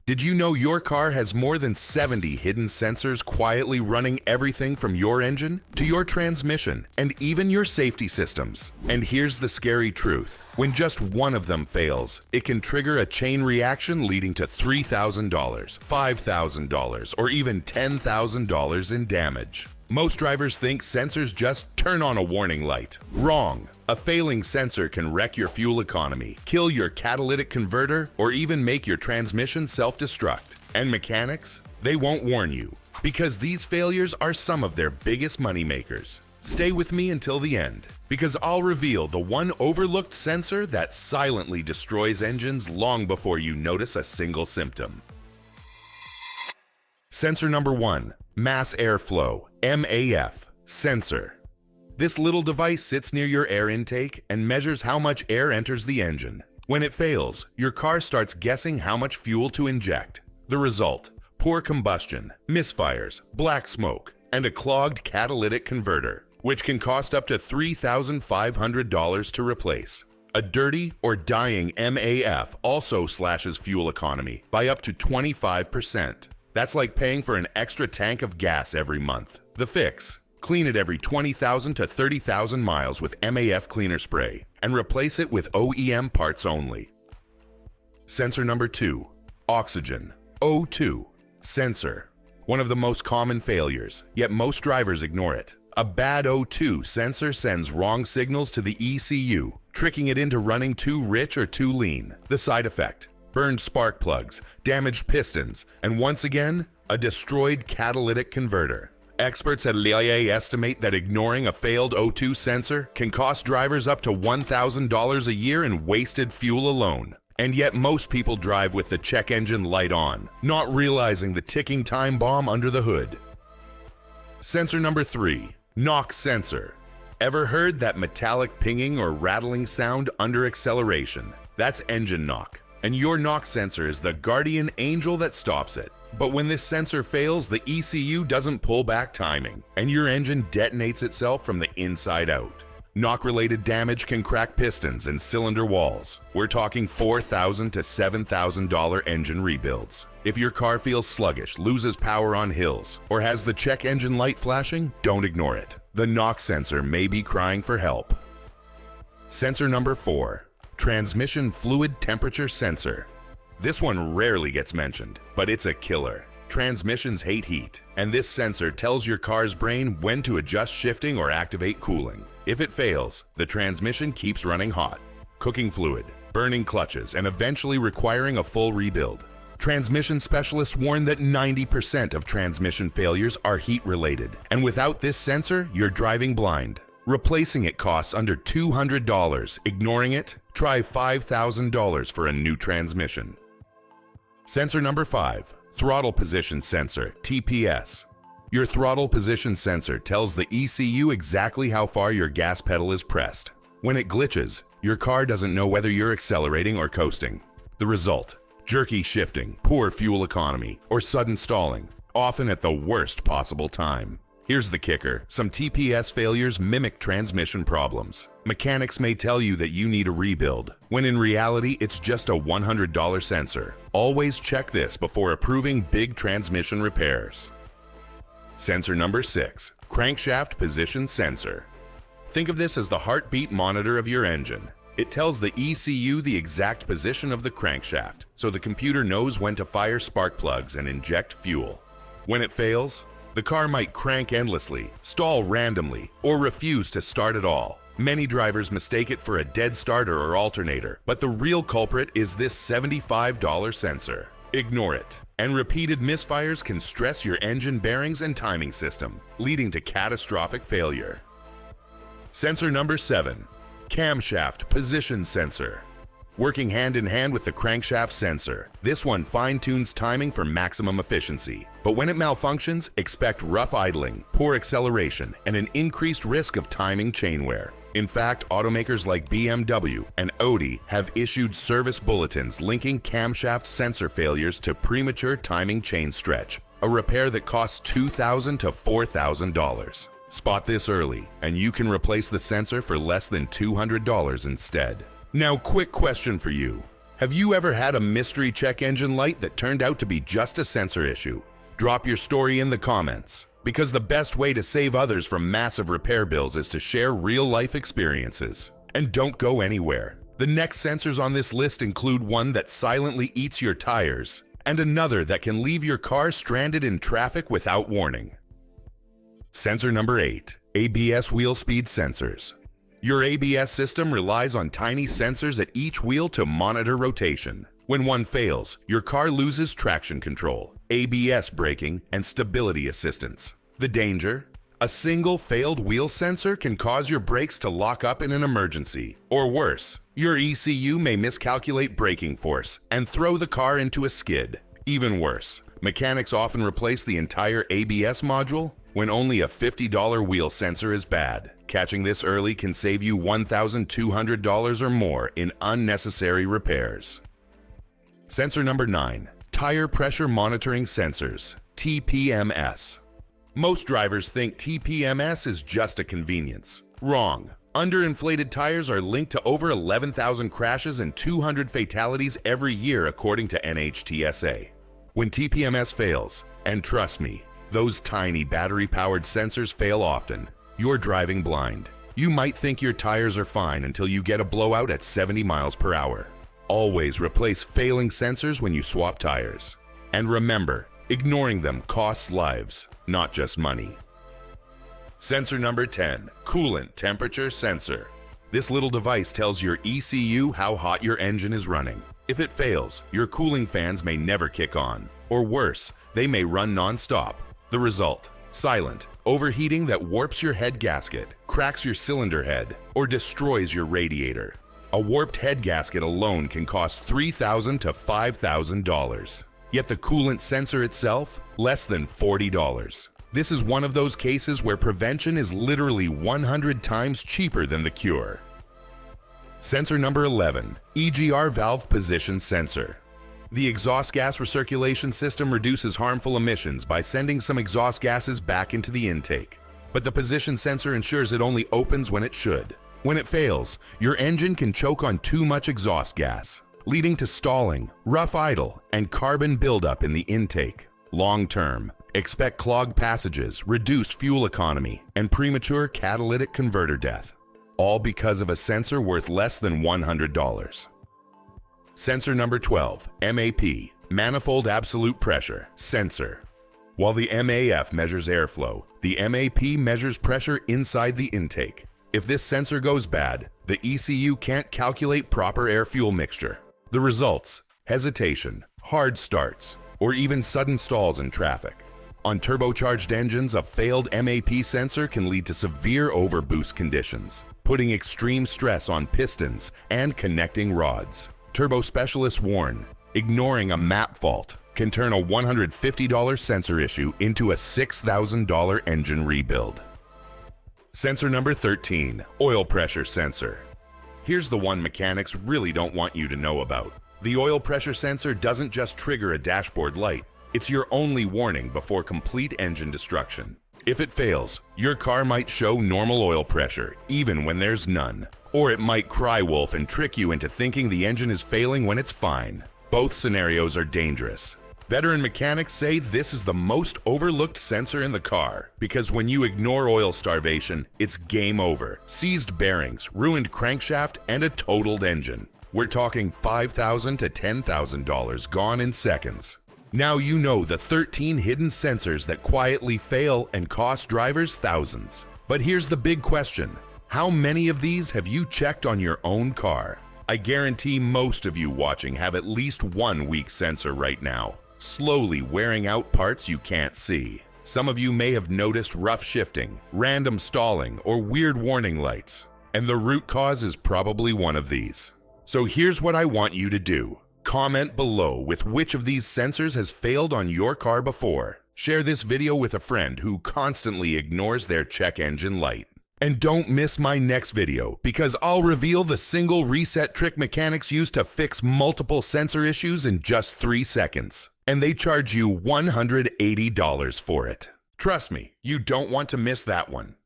Did you know your car has more than 70 hidden sensors quietly running everything from your engine to your transmission and even your safety systems? And here's the scary truth. When just one of them fails, it can trigger a chain reaction leading to $3,000, $5,000, or even $10,000 in damage. Most drivers think sensors just turn on a warning light. Wrong. A failing sensor can wreck your fuel economy, kill your catalytic converter, or even make your transmission self-destruct. And mechanics? They won't warn you, because these failures are some of their biggest moneymakers. Stay with me until the end, because I'll reveal the one overlooked sensor that silently destroys engines long before you notice a single symptom. Sensor number 1, Mass Airflow, MAF, sensor. This little device sits near your air intake and measures how much air enters the engine. When it fails, your car starts guessing how much fuel to inject. The result: poor combustion, misfires, black smoke, and a clogged catalytic converter, which can cost up to $3,500 to replace. A dirty or dying MAF also slashes fuel economy by up to 25%. That's like paying for an extra tank of gas every month. The fix: clean it every 20,000 to 30,000 miles with MAF cleaner spray and replace it with OEM parts only. Sensor number 2, oxygen, O2, sensor. One of the most common failures, yet most drivers ignore it. A bad O2 sensor sends wrong signals to the ECU, tricking it into running too rich or too lean. The side effect: burned spark plugs, damaged pistons, and once again, a destroyed catalytic converter. Experts at LIA estimate that ignoring a failed O2 sensor can cost drivers up to $1,000 a year in wasted fuel alone. And yet most people drive with the check engine light on, not realizing the ticking time bomb under the hood. Sensor number 3, knock sensor. Ever heard that metallic pinging or rattling sound under acceleration? That's engine knock. And your knock sensor is the guardian angel that stops it. But when this sensor fails, the ECU doesn't pull back timing, and your engine detonates itself from the inside out. Knock-related damage can crack pistons and cylinder walls. We're talking $4,000 to $7,000 engine rebuilds. If your car feels sluggish, loses power on hills, or has the check engine light flashing, don't ignore it. The knock sensor may be crying for help. Sensor number 4, transmission fluid temperature sensor. This one rarely gets mentioned, but it's a killer. Transmissions hate heat, and this sensor tells your car's brain when to adjust shifting or activate cooling. If it fails, the transmission keeps running hot, cooking fluid, burning clutches, and eventually requiring a full rebuild. Transmission specialists warn that 90% of transmission failures are heat-related, and without this sensor, you're driving blind. Replacing it costs under $200. Ignoring it? Try $5,000 for a new transmission. Sensor number 5, throttle position sensor, TPS. Your throttle position sensor tells the ECU exactly how far your gas pedal is pressed. When it glitches, your car doesn't know whether you're accelerating or coasting. The result: jerky shifting, poor fuel economy, or sudden stalling, often at the worst possible time. Here's the kicker: some TPS failures mimic transmission problems. Mechanics may tell you that you need a rebuild, when in reality it's just a $100 sensor. Always check this before approving big transmission repairs. Sensor number 6, crankshaft position sensor. Think of this as the heartbeat monitor of your engine. It tells the ECU the exact position of the crankshaft, so the computer knows when to fire spark plugs and inject fuel. When it fails, the car might crank endlessly, stall randomly, or refuse to start at all. Many drivers mistake it for a dead starter or alternator, but the real culprit is this $75 sensor. Ignore it, and repeated misfires can stress your engine bearings and timing system, leading to catastrophic failure. Sensor number 7, camshaft position sensor. Working hand in hand with the crankshaft sensor, this one fine-tunes timing for maximum efficiency. But when it malfunctions, expect rough idling, poor acceleration, and an increased risk of timing chain wear. In fact, automakers like BMW and Audi have issued service bulletins linking camshaft sensor failures to premature timing chain stretch, a repair that costs $2,000 to $4,000. Spot this early, and you can replace the sensor for less than $200 instead. Now, quick question for you. Have you ever had a mystery check engine light that turned out to be just a sensor issue? Drop your story in the comments, because the best way to save others from massive repair bills is to share real-life experiences. And don't go anywhere. The next sensors on this list include one that silently eats your tires, and another that can leave your car stranded in traffic without warning. Sensor number 8, ABS wheel speed sensors. Your ABS system relies on tiny sensors at each wheel to monitor rotation. When one fails, your car loses traction control, ABS braking, and stability assistance. The danger? A single failed wheel sensor can cause your brakes to lock up in an emergency. Or worse, your ECU may miscalculate braking force and throw the car into a skid. Even worse, mechanics often replace the entire ABS module when only a $50 wheel sensor is bad. Catching this early can save you $1,200 or more in unnecessary repairs. Sensor number 9, Tire Pressure Monitoring Sensors, TPMS. Most drivers think TPMS is just a convenience. Wrong. Underinflated tires are linked to over 11,000 crashes and 200 fatalities every year according to NHTSA. When TPMS fails, and trust me, those tiny battery-powered sensors fail often, you're driving blind. You might think your tires are fine until you get a blowout at 70 miles per hour. Always replace failing sensors when you swap tires. And remember, ignoring them costs lives, not just money. Sensor number 10, Coolant Temperature Sensor. This little device tells your ECU how hot your engine is running. If it fails, your cooling fans may never kick on. Or worse, they may run non-stop. The result? Silent overheating that warps your head gasket, cracks your cylinder head, or destroys your radiator. A warped head gasket alone can cost $3,000 to $5,000. Yet the coolant sensor itself, less than $40. This is one of those cases where prevention is literally 100 times cheaper than the cure. Sensor number 11, EGR Valve Position Sensor. The exhaust gas recirculation system reduces harmful emissions by sending some exhaust gases back into the intake. But the position sensor ensures it only opens when it should. When it fails, your engine can choke on too much exhaust gas, leading to stalling, rough idle, and carbon buildup in the intake. Long term, expect clogged passages, reduced fuel economy, and premature catalytic converter death. All because of a sensor worth less than $100. Sensor number 12, MAP, Manifold Absolute Pressure Sensor. While the MAF measures airflow, the MAP measures pressure inside the intake. If this sensor goes bad, the ECU can't calculate proper air-fuel mixture. The results? Hesitation, hard starts, or even sudden stalls in traffic. On turbocharged engines, a failed MAP sensor can lead to severe overboost conditions, putting extreme stress on pistons and connecting rods. Turbo specialists warn, ignoring a MAP fault can turn a $150 sensor issue into a $6,000 engine rebuild. Sensor number 13, Oil Pressure Sensor. Here's the one mechanics really don't want you to know about. The oil pressure sensor doesn't just trigger a dashboard light, it's your only warning before complete engine destruction. If it fails, your car might show normal oil pressure, even when there's none. Or it might cry wolf and trick you into thinking the engine is failing when it's fine. Both scenarios are dangerous. Veteran mechanics say this is the most overlooked sensor in the car because when you ignore oil starvation, it's game over. Seized bearings, ruined crankshaft, and a totaled engine. We're talking $5,000 to $10,000 gone in seconds. Now you know the 13 hidden sensors that quietly fail and cost drivers thousands. But here's the big question. How many of these have you checked on your own car? I guarantee most of you watching have at least one weak sensor right now, slowly wearing out parts you can't see. Some of you may have noticed rough shifting, random stalling, or weird warning lights, and the root cause is probably one of these. So here's what I want you to do. Comment below with which of these sensors has failed on your car before. Share this video with a friend who constantly ignores their check engine light. And don't miss my next video because I'll reveal the single reset trick mechanics use to fix multiple sensor issues in just 3 seconds. And they charge you $180 for it. Trust me, you don't want to miss that one.